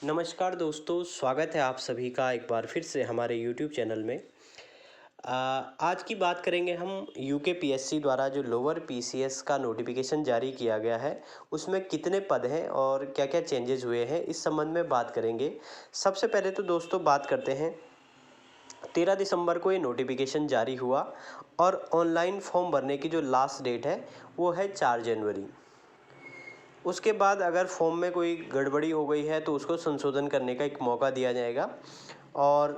नमस्कार दोस्तों, स्वागत है आप सभी का एक बार फिर से हमारे यूट्यूब चैनल में। आज की बात करेंगे हम यूकेपीएससी द्वारा जो लोअर पीसीएस का नोटिफिकेशन जारी किया गया है, उसमें कितने पद हैं और क्या-क्या चेंजेस हुए हैं, इस संबंध में बात करेंगे। सबसे पहले तो दोस्तों बात करते हैं, 13 दिसंबर को ये नोटिफिकेशन जारी हुआ और ऑनलाइन फॉर्म भरने की जो लास्ट डेट है, वो है 4 जनवरी। उसके बाद अगर फॉर्म में कोई गड़बड़ी हो गई है तो उसको संशोधन करने का एक मौका दिया जाएगा और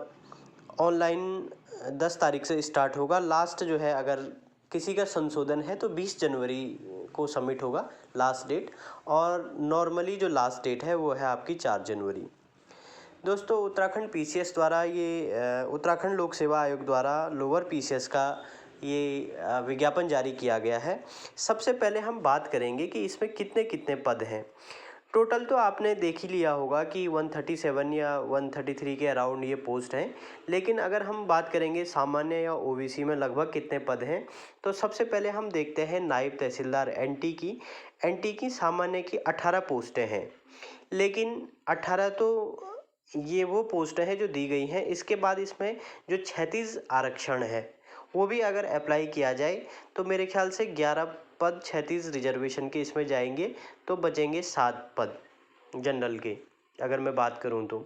ऑनलाइन 10 तारीख से स्टार्ट होगा। लास्ट जो है, अगर किसी का संशोधन है तो 20 जनवरी को सबमिट होगा लास्ट डेट, और नॉर्मली जो लास्ट डेट है वो है आपकी 4 जनवरी। दोस्तों, उत्तराखंड पीसीएस द्वारा उत्तराखंड लोक सेवा आयोग द्वारा लोअर पीसीएस का ये विज्ञापन जारी किया गया है। सबसे पहले हम बात करेंगे कि इसमें कितने कितने पद हैं। टोटल तो आपने देख ही लिया होगा कि 137 या 133 के अराउंड ये पोस्ट हैं, लेकिन अगर हम बात करेंगे सामान्य या ओबीसी में लगभग कितने पद हैं, तो सबसे पहले हम देखते हैं नायब तहसीलदार एनटी की सामान्य की 18 पोस्टें हैं, लेकिन 18 तो ये वो पोस्ट हैं जो दी गई हैं। इसके बाद इसमें जो 36 आरक्षण है, वो भी अगर अप्लाई किया जाए तो मेरे ख्याल से 11 पद 36 रिजर्वेशन के इसमें जाएंगे, तो बचेंगे 7 पद जनरल के। अगर मैं बात करूं तो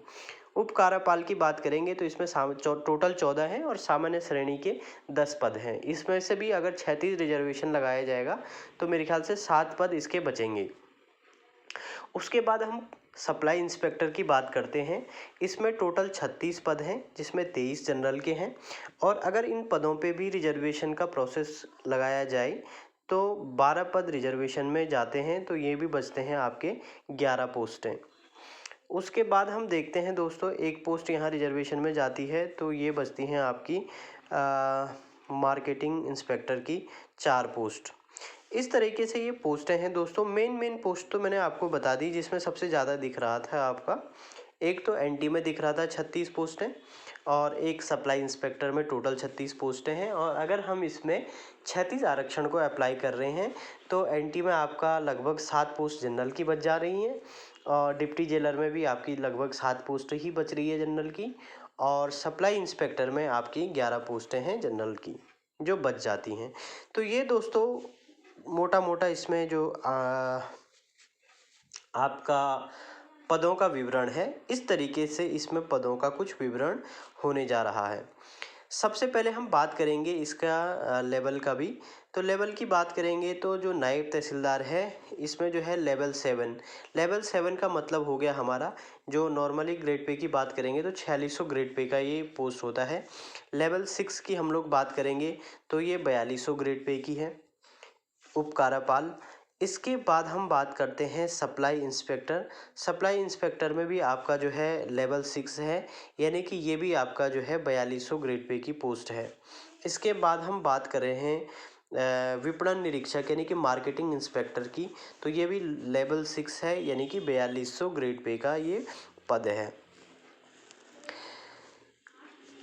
उप कार्यपाल की बात करेंगे तो इसमें टोटल 14 हैं और सामान्य श्रेणी के 10 पद हैं। इसमें से भी अगर 36 रिजर्वेशन लगाया जाएगा तो मेरे ख्याल से 7 पद इसके बचेंगे। उसके बाद हम सप्लाई इंस्पेक्टर की बात करते हैं। इसमें टोटल 36 पद हैं, जिसमें 23 जनरल के हैं, और अगर इन पदों पे भी रिजर्वेशन का प्रोसेस लगाया जाए तो 12 पद रिजर्वेशन में जाते हैं, तो ये भी बचते हैं आपके 11 पोस्टें। उसके बाद हम देखते हैं दोस्तों, एक पोस्ट यहाँ रिजर्वेशन में जाती है, तो ये बचती हैं आपकी मार्केटिंग इंस्पेक्टर की 4 पोस्ट। इस तरीके से ये पोस्टें हैं दोस्तों। मेन पोस्ट तो मैंने आपको बता दी, जिसमें सबसे ज़्यादा दिख रहा था आपका, एक तो एनटी में दिख रहा था 36 पोस्टें, और एक सप्लाई इंस्पेक्टर में टोटल 36 पोस्टें हैं। और अगर हम इसमें 36 आरक्षण को अप्लाई कर रहे हैं तो एनटी में आपका लगभग 7 पोस्ट जनरल की बच जा रही हैं, और डिप्टी जेलर में भी आपकी लगभग 7 पोस्ट ही बच रही है जनरल की, और सप्लाई इंस्पेक्टर में आपकी 11 पोस्टें हैं जनरल की जो बच जाती हैं। तो ये दोस्तों मोटा मोटा इसमें जो आपका पदों का विवरण है, इस तरीके से इसमें पदों का कुछ विवरण होने जा रहा है। सबसे पहले हम बात करेंगे इसका लेवल का भी। तो लेवल की बात करेंगे तो जो नायब तहसीलदार है, इसमें जो है लेवल 7 का मतलब हो गया हमारा, जो नॉर्मली ग्रेड पे की बात करेंगे तो 4600 ग्रेड पे का ये पोस्ट होता है। लेवल 6 की हम लोग बात करेंगे तो ये 4200 ग्रेड पे की है, उप कार्यपाल। इसके बाद हम बात करते हैं सप्लाई इंस्पेक्टर में भी आपका जो है लेवल 6 है, यानी कि ये भी आपका जो है 4200 ग्रेड पे की पोस्ट है। इसके बाद हम बात कर रहे हैं विपणन निरीक्षक यानी कि मार्केटिंग इंस्पेक्टर की, तो ये भी लेवल 6 है, यानी कि 4200 ग्रेड पे का ये पद है।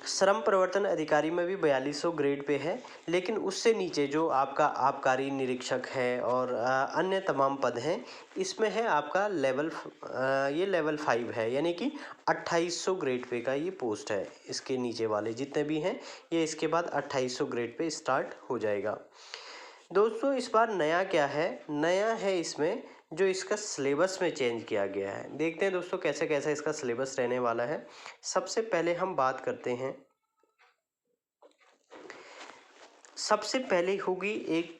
श्रम प्रवर्तन अधिकारी में भी 4200 ग्रेड पे है, लेकिन उससे नीचे जो आपका आबकारी निरीक्षक है और अन्य तमाम पद हैं, इसमें है आपका ये लेवल 5 है, यानी कि 2800 ग्रेड पे का ये पोस्ट है। इसके नीचे वाले जितने भी हैं, ये इसके बाद 2800 ग्रेड पे स्टार्ट हो जाएगा। दोस्तों, इस बार नया क्या है, नया है इसमें जो इसका सिलेबस में चेंज किया गया है। देखते हैं दोस्तों कैसे कैसे इसका सिलेबस रहने वाला है। सबसे पहले हम बात करते हैं, सबसे पहले होगी एक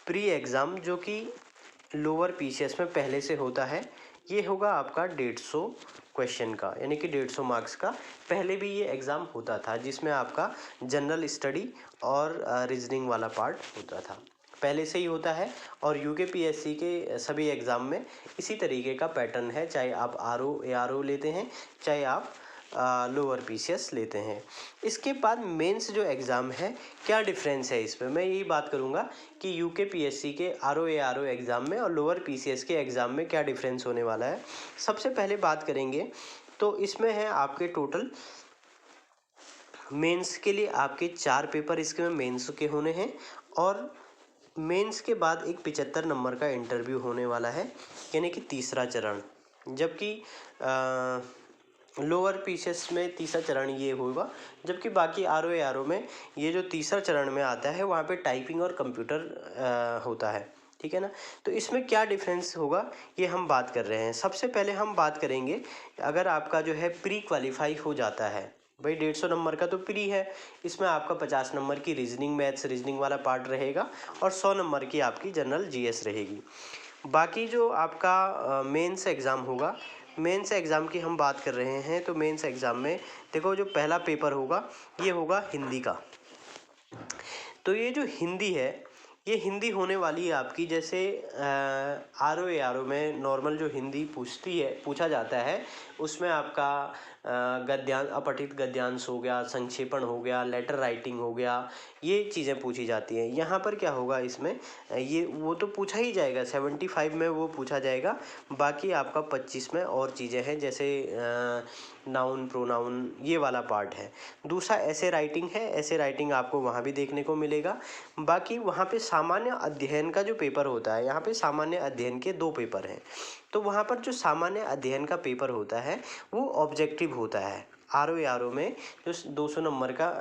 प्री एग्ज़ाम जो कि लोअर पीसीएस में पहले से होता है। ये होगा आपका 150 क्वेश्चन का, यानी कि 150 मार्क्स का। पहले भी ये एग्ज़ाम होता था, जिसमें आपका जनरल स्टडी और रीजनिंग वाला पार्ट होता था, पहले से ही होता है। और यूकेपीएससी के सभी एग्ज़ाम में इसी तरीके का पैटर्न है, चाहे आप आरओ एआरओ लेते हैं, चाहे आप लोअर पीसीएस लेते हैं। इसके बाद मेंस जो एग्ज़ाम है, क्या डिफरेंस है इसमें, मैं यही बात करूँगा कि यूकेपीएससी के आरओ एआरओ एग्ज़ाम में और लोअर पीसीएस के एग्ज़ाम में क्या डिफरेंस होने वाला है। सबसे पहले बात करेंगे तो इसमें है आपके टोटल मेंस के लिए आपके 4 पेपर इसके में मेंस के होने हैं, और मेंस के बाद एक 75 नंबर का इंटरव्यू होने वाला है, यानी कि तीसरा चरण। जबकि लोअर पीसीएस में तीसरा चरण ये होगा, जबकि बाकी आरओ में ये जो तीसरा चरण में आता है वहाँ पे टाइपिंग और कंप्यूटर होता है, ठीक है ना। तो इसमें क्या डिफरेंस होगा ये हम बात कर रहे हैं। सबसे पहले हम बात करेंगे, अगर आपका जो है प्री क्वालिफाई हो जाता है, भाई 150 नंबर का तो प्री है, इसमें आपका 50 नंबर की रीजनिंग मैथ्स रीजनिंग वाला पार्ट रहेगा और 100 नंबर की आपकी जनरल जीएस रहेगी। बाकी जो आपका मेंस एग्ज़ाम होगा, मेंस एग्ज़ाम की हम बात कर रहे हैं, तो मेंस एग्ज़ाम में देखो जो पहला पेपर होगा ये होगा हिंदी का। तो ये जो हिंदी है, ये हिंदी होने वाली है आपकी, जैसे आरओ में नॉर्मल जो हिंदी पूछा जाता है, उसमें आपका गद्यांश, अपठित गद्यांश हो गया, संक्षेपण हो गया, लेटर राइटिंग हो गया, ये चीज़ें पूछी जाती हैं। यहाँ पर क्या होगा इसमें, ये वो तो पूछा ही जाएगा, 75 में वो पूछा जाएगा। बाकी आपका 25 में और चीज़ें हैं, जैसे नाउन प्रोनाउन ये वाला पार्ट है। दूसरा ऐसे राइटिंग है, ऐसे राइटिंग आपको वहाँ भी देखने को मिलेगा। बाकी वहाँ पे सामान्य अध्ययन का जो पेपर होता है, यहाँ पे सामान्य अध्ययन के 2 पेपर हैं। तो वहाँ पर जो सामान्य अध्ययन का पेपर होता है वो ऑब्जेक्टिव होता है। आरओ में जो 200 नंबर का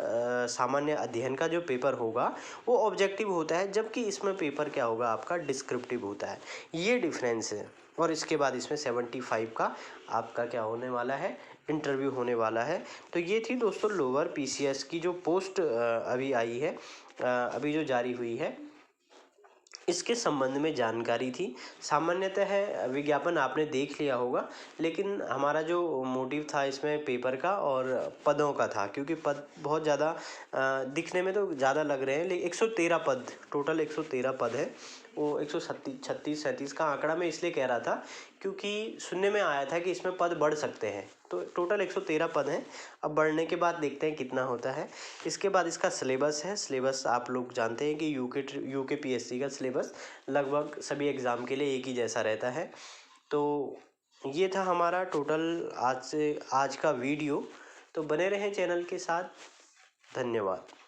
सामान्य अध्ययन का जो पेपर होगा वो ऑब्जेक्टिव होता है, जबकि इसमें पेपर क्या होगा आपका डिस्क्रिप्टिव होता है। ये डिफरेंस है। और इसके बाद इसमें 75 का आपका क्या होने वाला है, इंटरव्यू होने वाला है। तो ये थी दोस्तों लोअर पीसीएस की जो पोस्ट अभी आई है, अभी जो जारी हुई है, इसके संबंध में जानकारी थी। सामान्यतः विज्ञापन आपने देख लिया होगा, लेकिन हमारा जो मोटिव था इसमें पेपर का और पदों का था, क्योंकि पद बहुत ज़्यादा दिखने में तो ज़्यादा लग रहे हैं, लेकिन 113 पद, टोटल 113 पद है। वो 136-37 का आंकड़ा मैं इसलिए कह रहा था क्योंकि सुनने में आया था कि इसमें पद बढ़ सकते हैं। तो टोटल 113 पद हैं। अब बढ़ने के बाद देखते हैं कितना होता है। इसके बाद इसका सिलेबस है। सिलेबस आप लोग जानते हैं कि यूके पीएससी का सिलेबस लगभग सभी एग्ज़ाम के लिए एक ही जैसा रहता है। तो ये था हमारा टोटल आज का वीडियो। तो बने रहें चैनल के साथ। धन्यवाद।